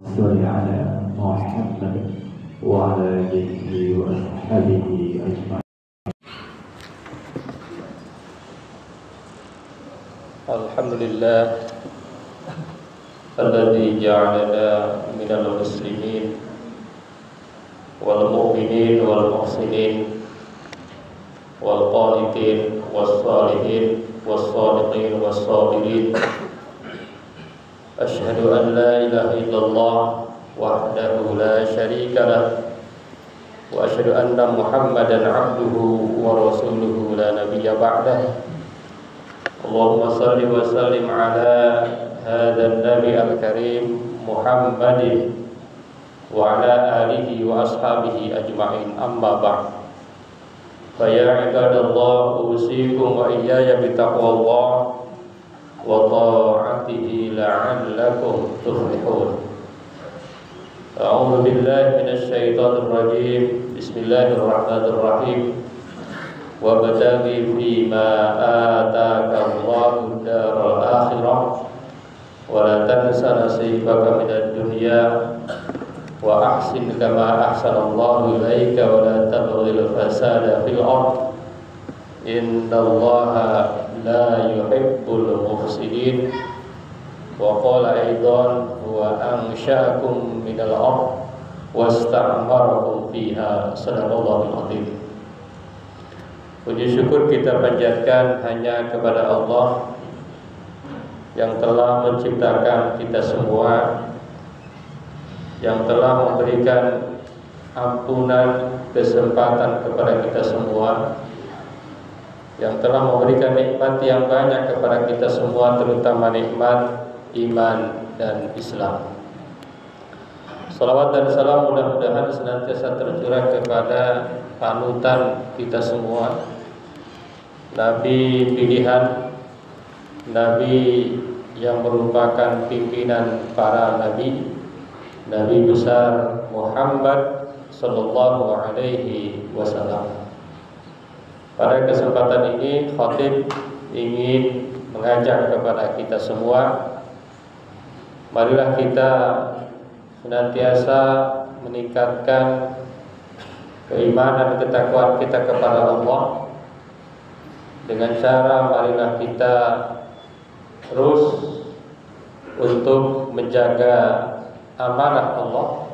صل على محمد وعلى آله وأصحابه أجمعين. الحمد لله الذي جعلنا من المسلمين والمؤمنين والمحسنين والقانتين والصالحين والصادقين والصابرين. أشهد أن لا إله إلا الله وحده لا شريك له وأشهد أن محمدا عبده ورسوله لا نبي بعده. اللهم صل وسلم على هذا النبي الكريم محمد وعلى آله وأصحابه أجمعين. أما بعد، فيا عباد الله، أوصيكم وإياي بتقوى الله وطاعته لعلكم تفلحون. أعوذ بالله من الشيطان الرجيم. بسم الله الرحمن الرحيم. وابتغ فيما آتاك الله الدار الآخرة ولا تنس نصيبك من الدنيا وأحسن كما أحسن الله إليك ولا تبغ الفساد في الأرض إن الله لا يحب المفسدين. وقال أيضا هو أنشأكم من الأرض واستعمركم فيها. صدق الله العظيم. Puji syukur kita panjatkan hanya kepada Allah yang telah menciptakan kita semua, yang telah memberikan ampunan, kesempatan kepada kita semua, yang telah memberikan nikmat yang banyak kepada kita semua, terutama nikmat iman dan Islam. Salawat dan salam mudah-mudahan senantiasa tercurah kepada panutan kita semua, Nabi pilihan, Nabi yang merupakan pimpinan para nabi, Nabi besar Muhammad sallallahu alaihi wasallam. Pada kesempatan ini khatib ingin mengajak kepada kita semua, marilah kita senantiasa meningkatkan keimanan dan ketakwaan kita kepada Allah dengan cara marilah kita terus untuk menjaga amanah Allah,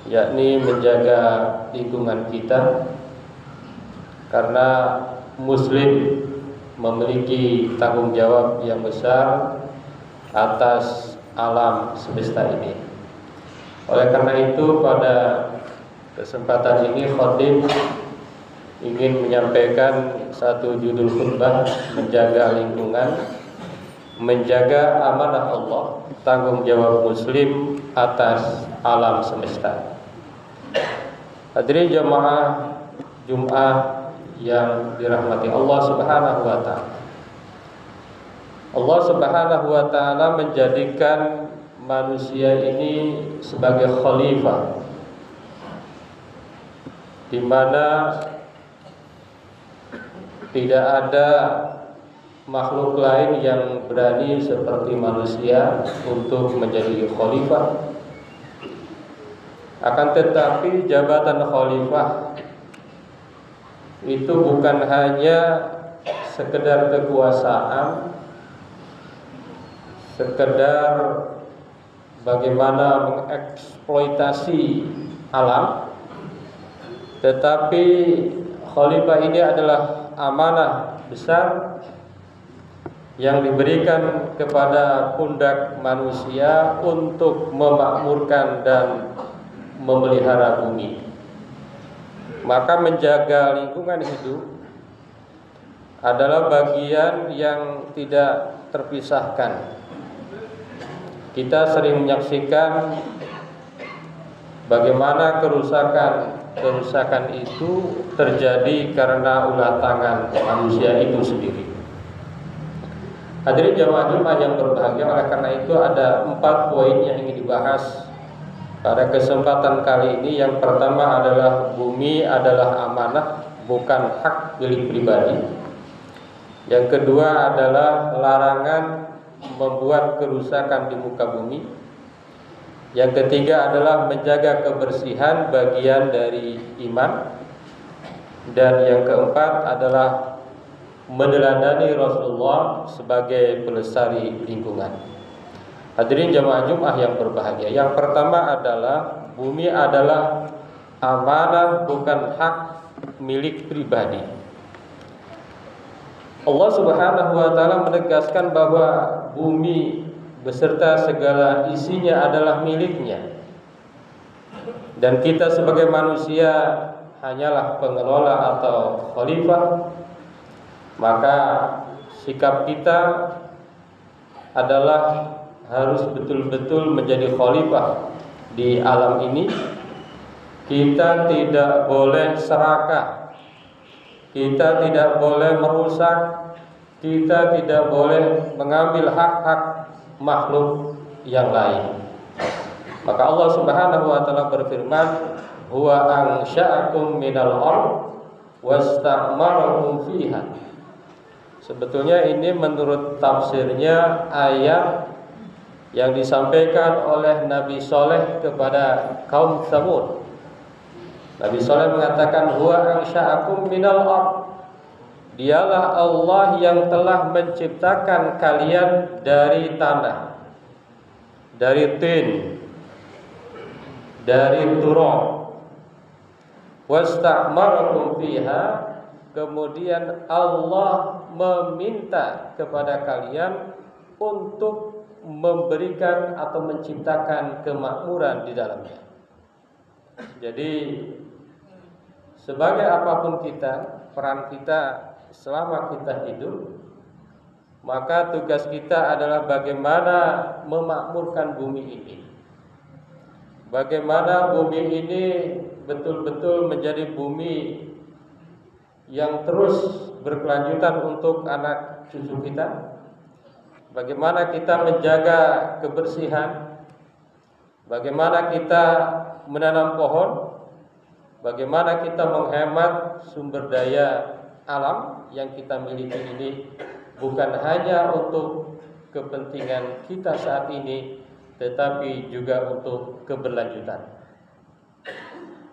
yakni menjaga lingkungan kita, karena Muslim memiliki tanggung jawab yang besar atas alam semesta ini. Oleh karena itu pada kesempatan ini khatib ingin menyampaikan satu judul khutbah, menjaga lingkungan, menjaga amanah Allah, tanggung jawab Muslim atas alam semesta. Hadirin jamaah Jumat yang dirahmati Allah Subhanahu wa taala. Allah Subhanahu wa taala menjadikan manusia ini sebagai khalifah, di mana tidak ada makhluk lain yang berani seperti manusia untuk menjadi khalifah. Akan tetapi jabatan khalifah itu bukan hanya sekedar kekuasaan, sekedar bagaimana mengeksploitasi alam, tetapi khalifah ini adalah amanah besar yang diberikan kepada pundak manusia untuk memakmurkan dan memelihara bumi. Maka menjaga lingkungan hidup adalah bagian yang tidak terpisahkan. Kita sering menyaksikan bagaimana kerusakan itu terjadi karena ulah tangan manusia itu sendiri. Hadirin jamaah Jumat yang berbahagia, oleh karena itu ada 4 poin yang ingin dibahas pada kesempatan kali ini. Yang pertama adalah bumi adalah amanah, bukan hak milik pribadi. Yang kedua adalah larangan membuat kerusakan di muka bumi. Yang ketiga adalah menjaga kebersihan bagian dari iman. Dan yang keempat adalah meneladani Rasulullah sebagai pelestari lingkungan. Hadirin jamaah Jumat yang berbahagia. Yang pertama adalah bumi adalah amanah, bukan hak milik pribadi. Allah Subhanahu wa taala menegaskan bahwa bumi beserta segala isinya adalah miliknya. Dan kita sebagai manusia hanyalah pengelola atau khalifah. Maka sikap kita adalah harus betul-betul menjadi khalifah di alam ini. Kita tidak boleh serakah, kita tidak boleh merusak, kita tidak boleh mengambil hak-hak makhluk yang lain. Maka Allah Subhanahu wa taala berfirman, huwa ansha'akum minal ardh wasta'marakum fiha. Sebetulnya ini menurut tafsirnya ayat yang disampaikan oleh Nabi Saleh kepada kaum Tsamud. Nabi Saleh mengatakan, huwa ansha'akum minal ardh. Dialah Allah yang telah menciptakan kalian dari tanah, dari tin, dari turab. Wasta'marakum fiha. Kemudian Allah meminta kepada kalian untuk memberikan atau menciptakan kemakmuran di dalamnya. Jadi sebagai apapun kita, peran kita selama kita hidup, maka tugas kita adalah bagaimana memakmurkan bumi ini. Bagaimana bumi ini betul-betul menjadi bumi yang terus berkelanjutan untuk anak cucu kita. Bagaimana kita menjaga kebersihan, bagaimana kita menanam pohon, bagaimana kita menghemat sumber daya alam yang kita miliki ini, bukan hanya untuk kepentingan kita saat ini, tetapi juga untuk keberlanjutan.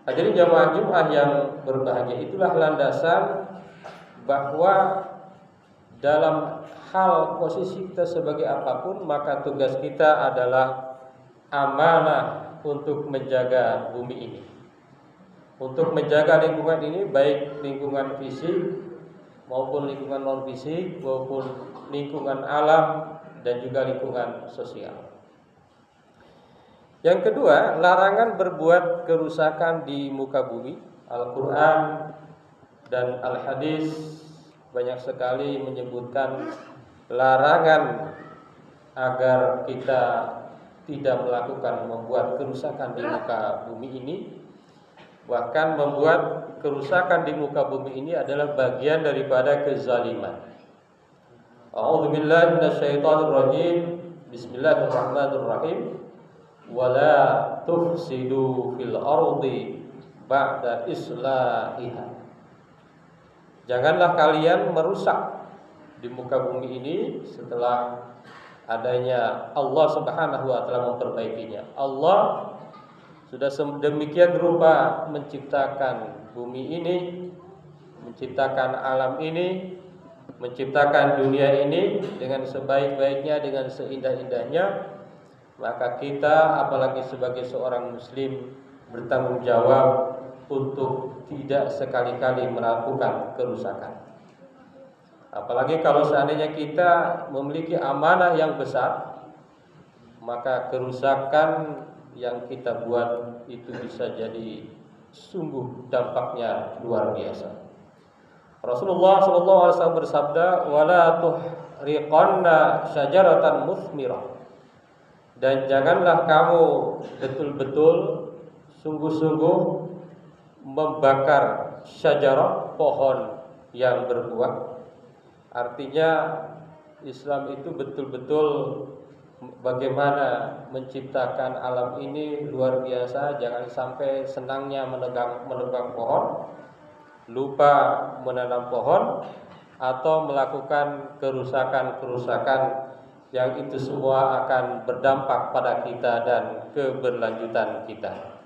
Hadirin jamaah Jumat yang berbahagia, itulah landasan bahwa dalam hal posisi kita sebagai apapun, maka tugas kita adalah amanah untuk menjaga bumi ini, untuk menjaga lingkungan ini, baik lingkungan fisik maupun lingkungan non fisik, maupun lingkungan alam dan juga lingkungan sosial. Yang kedua, larangan berbuat kerusakan di muka bumi. Al-Quran dan Al-Hadis banyak sekali menyebutkan larangan agar kita tidak melakukan membuat kerusakan di muka bumi ini. Bahkan membuat kerusakan di muka bumi ini adalah bagian daripada kezaliman. A'udzubillahi minasyaitonirrajim. Bismillahirrahmanirrahim. Wala tufsidu fil ardi ba'da islahiha. Janganlah kalian merusak di muka bumi ini setelah adanya Allah Subhanahu wa taala memperbaikinya. Allah sudah sedemikian rupa menciptakan bumi ini, menciptakan alam ini, menciptakan dunia ini dengan sebaik-baiknya, dengan seindah-indahnya. Maka kita, apalagi sebagai seorang muslim, bertanggung jawab untuk tidak sekali-kali melakukan kerusakan. Apalagi kalau seandainya kita memiliki amanah yang besar, maka kerusakan yang kita buat itu bisa jadi sungguh dampaknya luar biasa. Rasulullah SAW bersabda, "Wala tuhriqanna syajaratan muthmirah." Dan janganlah kamu betul-betul sungguh-sungguh membakar syajarah, pohon yang berbuah. Artinya Islam itu betul-betul bagaimana menciptakan alam ini luar biasa. Jangan sampai senangnya menebang pohon, lupa menanam pohon, atau melakukan kerusakan-kerusakan yang itu semua akan berdampak pada kita dan keberlanjutan kita.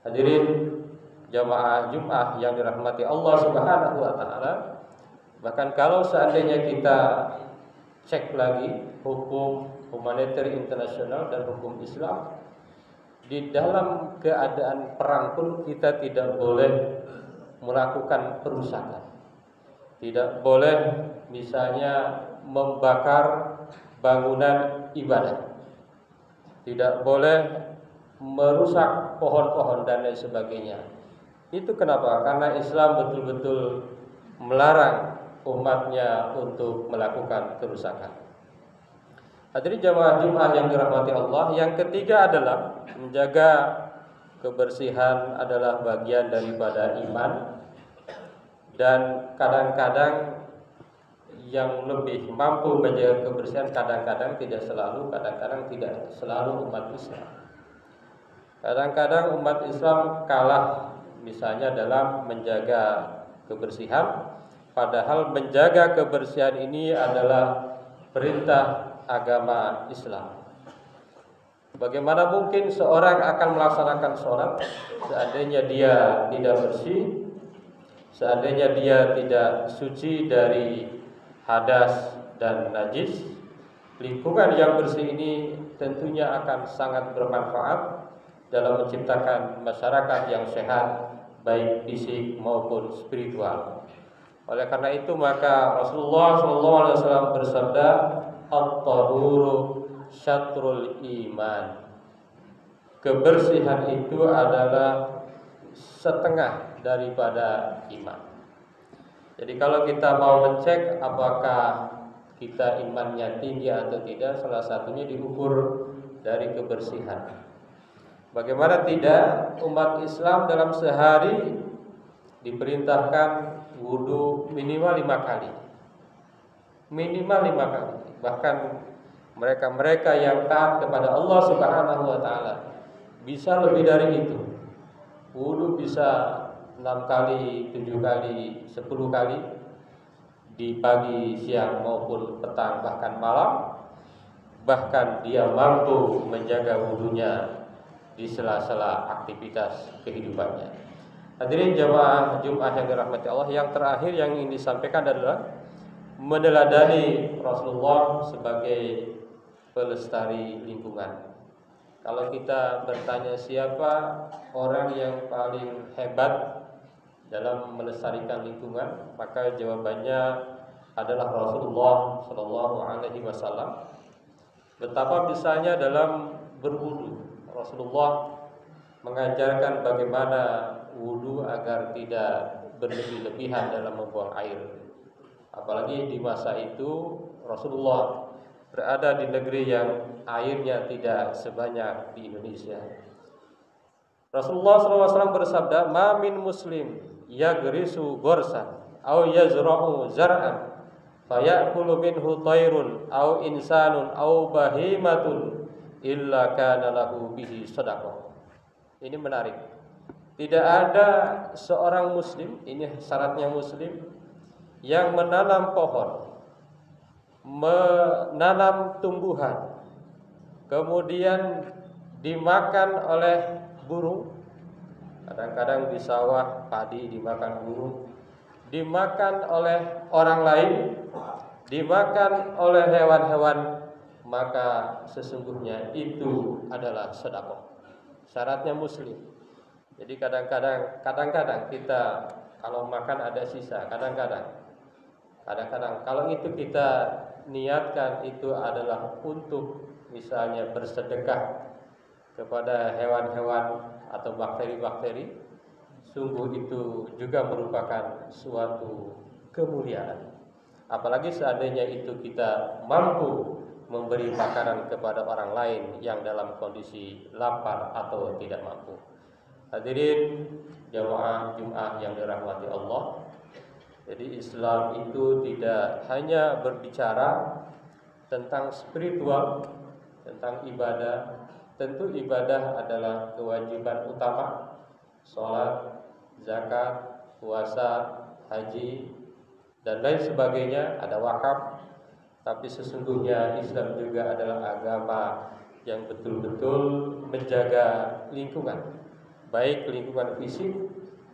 Hadirin jamaah Jumat yang dirahmati Allah Subhanahu wa taala, bahkan kalau seandainya kita cek lagi hukum humanitarian internasional dan hukum Islam, di dalam keadaan perang pun kita tidak boleh melakukan perusakan. Tidak boleh misalnya membakar bangunan ibadah. Tidak boleh merusak pohon-pohon dan lain sebagainya. Itu kenapa? Karena Islam betul-betul melarang umatnya untuk melakukan kerusakan. Hadirin jamaah Jumat yang dirahmati Allah, yang ketiga adalah menjaga kebersihan adalah bagian daripada iman. Dan kadang-kadang yang lebih mampu menjaga kebersihan kadang-kadang tidak selalu umat Islam. Kadang-kadang umat Islam kalah misalnya dalam menjaga kebersihan, padahal menjaga kebersihan ini adalah perintah agama Islam. Bagaimana mungkin seorang akan melaksanakan sholat seandainya dia tidak bersih, seandainya dia tidak suci dari hadas dan najis? Lingkungan yang bersih ini tentunya akan sangat bermanfaat dalam menciptakan masyarakat yang sehat, baik fisik maupun spiritual. Oleh karena itu maka Rasulullah SAW bersabda, "At-tahuru syatrul iman." Kebersihan itu adalah setengah daripada iman. Jadi kalau kita mau mencek apakah kita imannya tinggi atau tidak, salah satunya diukur dari kebersihan. Bagaimana tidak, umat Islam dalam sehari diperintahkan wudu minimal 5 kali. Minimal 5 kali. Bahkan mereka-mereka yang taat kepada Allah Subhanahu wa taala bisa lebih dari itu. Wudu bisa 6 kali, 7 kali, 10 kali di pagi, siang maupun petang bahkan malam. Bahkan dia mampu menjaga wudunya di sela-sela aktivitas kehidupannya. Hadirin jamaah Jumat yang dirahmati Allah, yang terakhir yang ingin disampaikan adalah meneladani Rasulullah sebagai pelestari lingkungan. Kalau kita bertanya siapa orang yang paling hebat dalam melestarikan lingkungan, maka jawabannya adalah Rasulullah Shallallahu Alaihi Wasallam. Betapa misalnya dalam berwudu, Rasulullah mengajarkan bagaimana wudu agar tidak berlebih-lebihan dalam membuang air. Apalagi di masa itu Rasulullah berada di negeri yang airnya tidak sebanyak di Indonesia. Rasulullah SAW bersabda, "Ma min muslim yagrisu gorsan aw yazra'u zar'an fayakulu minhu tayrun aw insanun aw bahimatun illa kana lahu bihi shadaqah." Ini menarik. Tidak ada seorang muslim, ini syaratnya muslim, yang menanam pohon, menanam tumbuhan, kemudian dimakan oleh burung. Kadang-kadang di sawah padi dimakan burung, dimakan oleh orang lain, dimakan oleh hewan-hewan, maka sesungguhnya itu adalah sedekah. Syaratnya muslim. Jadi kadang-kadang kita kalau makan ada sisa, kadang-kadang kalau itu kita niatkan itu adalah untuk misalnya bersedekah kepada hewan-hewan atau bakteri-bakteri, sungguh itu juga merupakan suatu kemuliaan. Apalagi seandainya itu kita mampu memberi makanan kepada orang lain yang dalam kondisi lapar atau tidak mampu. Hadirin jamaah Jumat yang dirahmati Allah, jadi Islam itu tidak hanya berbicara tentang spiritual, tentang ibadah. Tentu ibadah adalah kewajiban utama, sholat, zakat, puasa, haji, dan lain sebagainya, ada wakaf. Tapi sesungguhnya Islam juga adalah agama yang betul-betul menjaga lingkungan, baik lingkungan fisik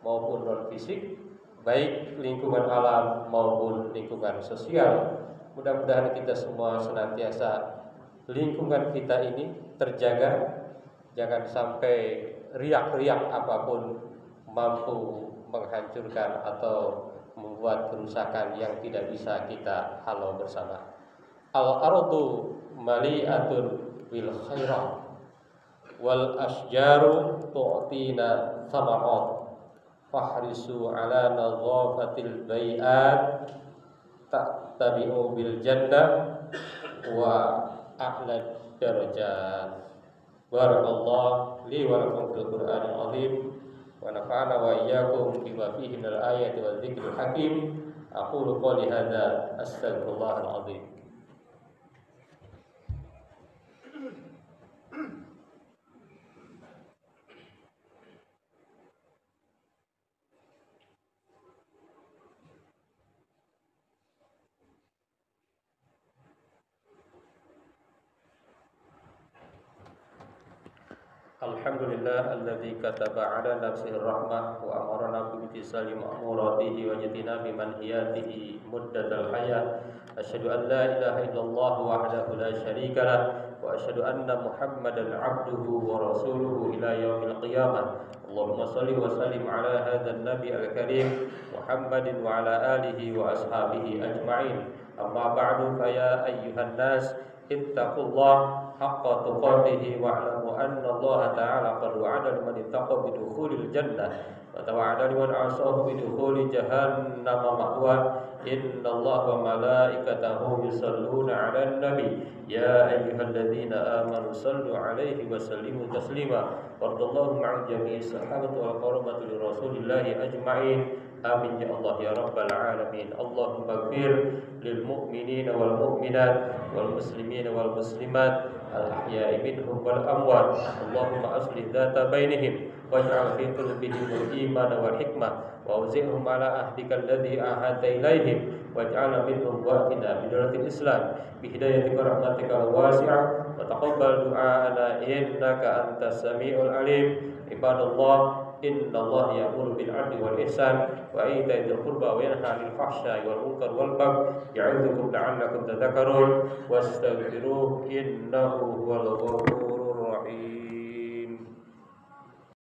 maupun non fisik, baik lingkungan alam maupun lingkungan sosial. Mudah-mudahan kita semua senantiasa lingkungan kita ini terjaga, jangan sampai riak-riak apapun mampu menghancurkan atau membuat kerusakan yang tidak bisa kita halau bersama. Al-ardu mali'atun bil khairat wal asjaru tu'tina thamarat fahrisu ala nadhafatil bai'at tattabi'u bil jannah wa a'la darajat. Barakallahu li wa lakum fil Qur'anil azim wa nafa'ana wa iyyakum bima fihi minal ayati wa dzikril hakim. Aqulu qouli hadza astaghfirullahal azim. Alhamdulillah alladzi kataba ala nafsihi rahmah wa amarna bi imtisali ma'muratihi wa jatina bi manhiyatihi muddatal hayat. Asyhadu an la ilaha illallah wahdahu la syarika lah wa asyhadu anna Muhammadan 'abduhu wa rasuluhu ila yaumil qiyamah. Allahumma shalli wa sallim ala hadzal nabi al-karim Muhammadin wa ala alihi wa ashabihi ajma'in. Amma ba'du fa ya ayyuhan nas ittaqullah haqqa tuqatih wa'lamu anna Allah ta'ala qad wa'ada liman ittaqa bidukhulil jannah wa tawa'ada liman 'asahu bidukhuli jahannam ma'wa. Inna Allah wa malaikatahu yusalluna 'alan nabi ya ayyuhalladzina amanu sallu 'alaihi wa sallimu taslima. Radallahu ma'al jami'i sahabati wal karamati li rasulillahi ajma'in. Amin ya Allah ya rabbal alamin. Allahumma ighfir lil mu'minina wal mu'minat wal muslimina wal muslimat al ahya'i minhum wal amwat. Allahumma aslih dzata bainihim waj'al fi qulubihim al iman wal hikmah wa awzi'hum ala ahdika alladhi ahadta ilaihim waj'alna minhum waqina bidallatil islam bi hidayatika rahmatika al wasi'ah wa taqabbal du'ana innaka antas samiul alim. Ibadallah, inna Allah ya'muru bil 'adli wal ihsan wa ita'i dzil qurba wa yanha 'anil fahsya'i wal munkar wal baghi ya'idzukum la'allakum tadhakkarun wastaghfiruhu innahu huwal ghafurur